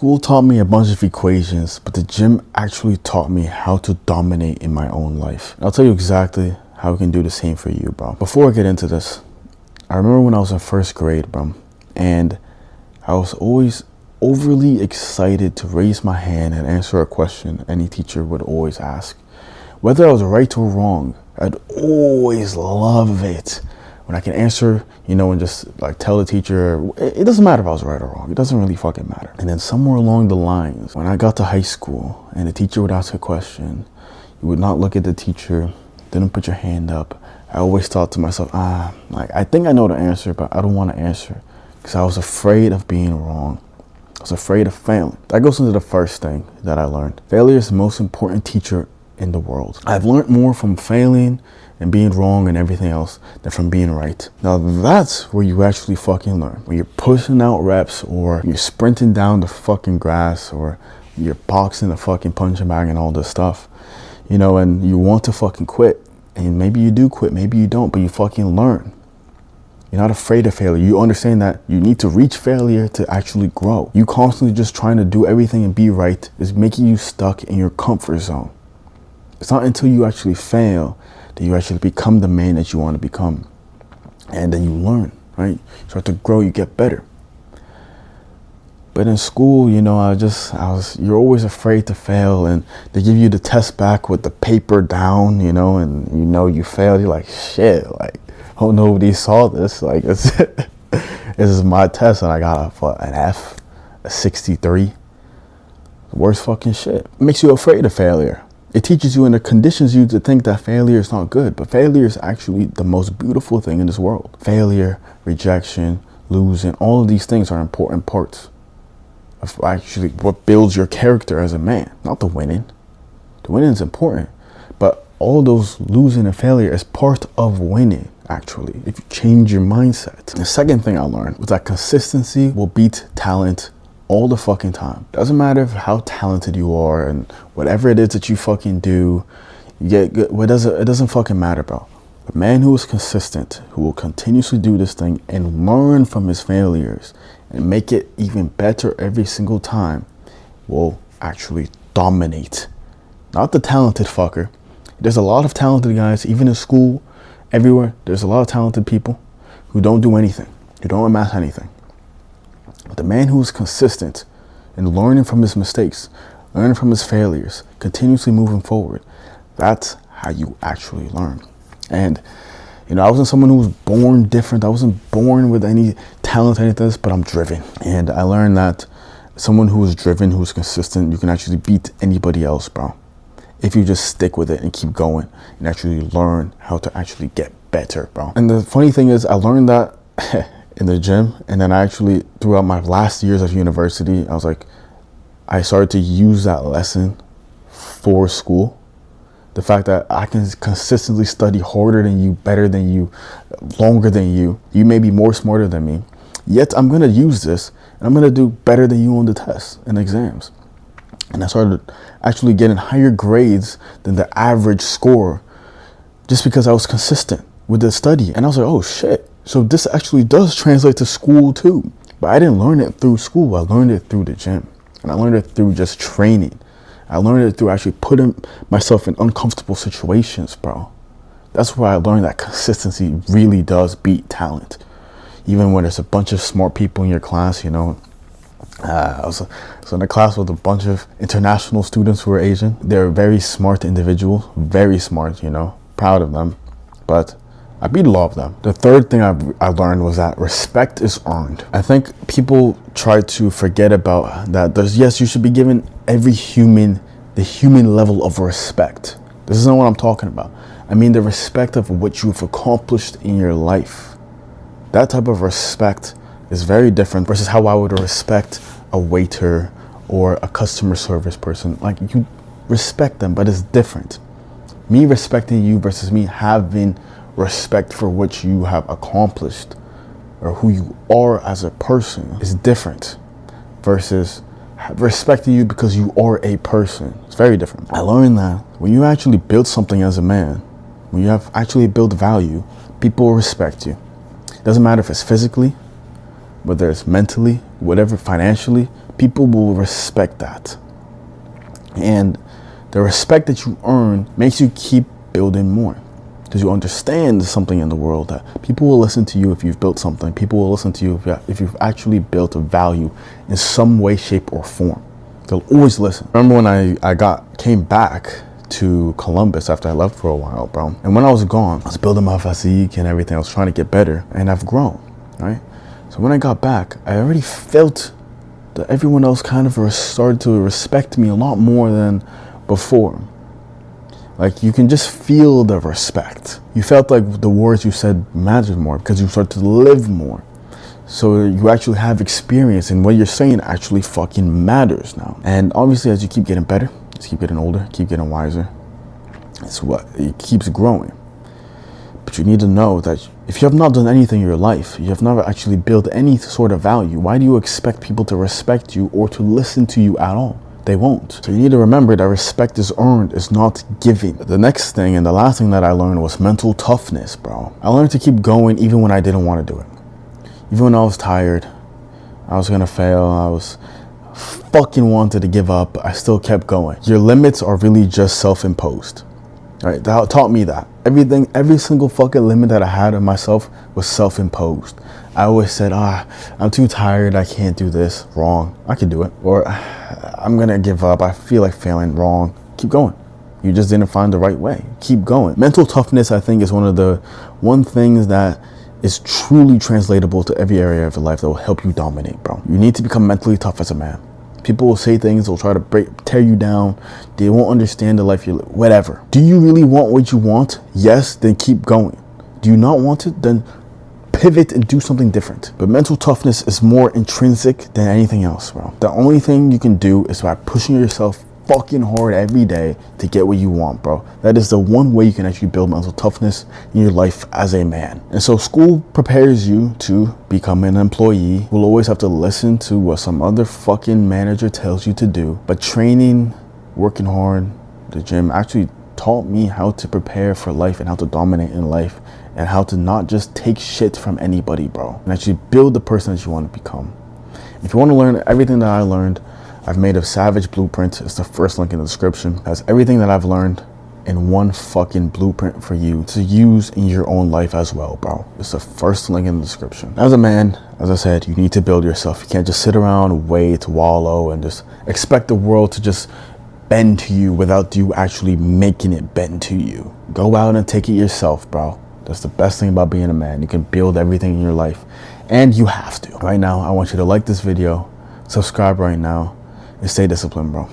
School taught me a bunch of equations, but the gym actually taught me how to dominate in my own life. And I'll tell you exactly how I can do the same for you, bro. Before I get into this, I remember when I was in first grade, bro, and I was always overly excited to raise my hand and answer a question any teacher would always ask. Whether I was right or wrong, I'd always love it when I can answer, and just like tell the teacher, it doesn't matter if I was right or wrong. It doesn't really fucking matter. And then somewhere along the lines, when I got to high school and the teacher would ask a question, you would not look at the teacher, didn't put your hand up. I always thought to myself, I think I know the answer, but I don't want to answer because I was afraid of being wrong. I was afraid of failing. That goes into the first thing that I learned. Failure is the most important teacher in the world. I've learned more from failing and being wrong and everything else than from being right. Now that's where you actually fucking learn. When you're pushing out reps or you're sprinting down the fucking grass or you're boxing the fucking punching bag and all this stuff, and you want to fucking quit. And maybe you do quit, maybe you don't, but you fucking learn. You're not afraid of failure. You understand that you need to reach failure to actually grow. You constantly just trying to do everything and be right is making you stuck in your comfort zone. It's not until you actually fail that you actually become the man that you want to become. And then you learn, right? You start to grow, you get better. But in school, you're always afraid to fail, and they give you the test back with the paper down, and you failed. You're like, shit, oh, nobody saw this. This is my test, and I got an F, a 63. Worst fucking shit. It makes you afraid of failure. It teaches you and it conditions you to think that failure is not good, but failure is actually the most beautiful thing in this world. Failure, rejection, losing, all of these things are important parts of actually what builds your character as a man, not the winning. The winning is important, but all those losing and failure is part of winning, actually, if you change your mindset. The second thing I learned was that consistency will beat talent all the fucking time. Doesn't matter how talented you are and whatever it is that you fucking do, you get good. It doesn't fucking matter, bro. A man who is consistent, who will continuously do this thing and learn from his failures and make it even better every single time, will actually dominate. Not the talented fucker. There's a lot of talented guys, even in school, everywhere. There's a lot of talented people who don't do anything, who don't amass anything. But the man who is consistent in learning from his mistakes, learning from his failures, continuously moving forward, that's how you actually learn. And, I wasn't someone who was born different. I wasn't born with any talent, anything else, but I'm driven. And I learned that someone who is driven, who is consistent, you can actually beat anybody else, bro. If you just stick with it and keep going and actually learn how to actually get better, bro. And the funny thing is, I learned that in the gym, and then I actually, throughout my last years of university, I started to use that lesson for school. The fact that I can consistently study harder than you, better than you, longer than you. You may be more smarter than me, yet I'm going to use this and I'm going to do better than you on the tests and exams. And I started actually getting higher grades than the average score just because I was consistent with the study. And I was like, oh shit. So this actually does translate to school too. But I didn't learn it through school. I learned it through the gym. And I learned it through just training. I learned it through actually putting myself in uncomfortable situations, bro. That's where I learned that consistency really does beat talent. Even when there's a bunch of smart people in your class, I was in a class with a bunch of international students who were Asian. They're very smart individuals, very smart, proud of them. But I beat a lot of them. The third thing I learned was that respect is earned. I think people try to forget about that. Yes, you should be given every human the human level of respect. This isn't what I'm talking about. I mean the respect of what you've accomplished in your life. That type of respect is very different versus how I would respect a waiter or a customer service person. You respect them, but it's different. Me respecting you versus me having respect for what you have accomplished or who you are as a person is different versus respecting you because you are a person. It's very different. I learned that when you actually build something as a man, when you have actually built value, people will respect you. It doesn't matter if it's physically, whether it's mentally, whatever, financially, people will respect that. And the respect that you earn makes you keep building more, because you understand something in the world that people will listen to you if you've built something. People will listen to you if you've actually built a value in some way, shape, or form. They'll always listen. Remember when I came back to Columbus after I left for a while, bro. And when I was gone, I was building my physique and everything. I was trying to get better, and I've grown, right? So when I got back, I already felt that everyone else kind of started to respect me a lot more than before. Like, you can just feel the respect. You felt like the words you said mattered more because you started to live more. So you actually have experience, and what you're saying actually fucking matters now. And obviously, as you keep getting better, as you keep getting older, keep getting wiser, it keeps growing. But you need to know that if you have not done anything in your life, you have never actually built any sort of value, why do you expect people to respect you or to listen to you at all? They won't. So you need to remember that respect is earned, it's not given. The next thing and the last thing that I learned was mental toughness, bro. I learned to keep going even when I didn't want to do it. Even when I was tired, I was gonna fail, I was fucking wanted to give up, I still kept going. Your limits are really just self-imposed. Right? That taught me that. Every single fucking limit that I had on myself was self-imposed. I always said, I'm too tired, I can't do this. Wrong. I can do it. Or I'm gonna give up, I feel like failing. Wrong. Keep going. You just didn't find the right way. Keep going. Mental toughness, I think, is one things that is truly translatable to every area of your life that will help you dominate, bro. You need to become mentally tough as a man. People will say things, they'll try to tear you down. They won't understand the life you live. Whatever. Do you really want what you want? Yes, then keep going. Do you not want it? Then pivot and do something different. But mental toughness is more intrinsic than anything else, bro. The only thing you can do is by pushing yourself fucking hard every day to get what you want, bro. That is the one way you can actually build mental toughness in your life as a man. And so school prepares you to become an employee. You'll always have to listen to what some other fucking manager tells you to do. But training, working hard, the gym actually taught me how to prepare for life and how to dominate in life and how to not just take shit from anybody, bro, and actually build the person that you want to become. If you want to learn everything that I learned, I've made a Savage Blueprint. It's the first link in the description. It has everything that I've learned in one fucking blueprint for you to use in your own life as well, bro. It's the first link in the description. As a man, as I said, you need to build yourself. You can't just sit around, wait, wallow, and just expect the world to just bend to you without you actually making it bend to you. Go out and take it yourself, bro. That's the best thing about being a man. You can build everything in your life, and you have to. Right now, I want you to like this video, subscribe right now, and stay disciplined, bro.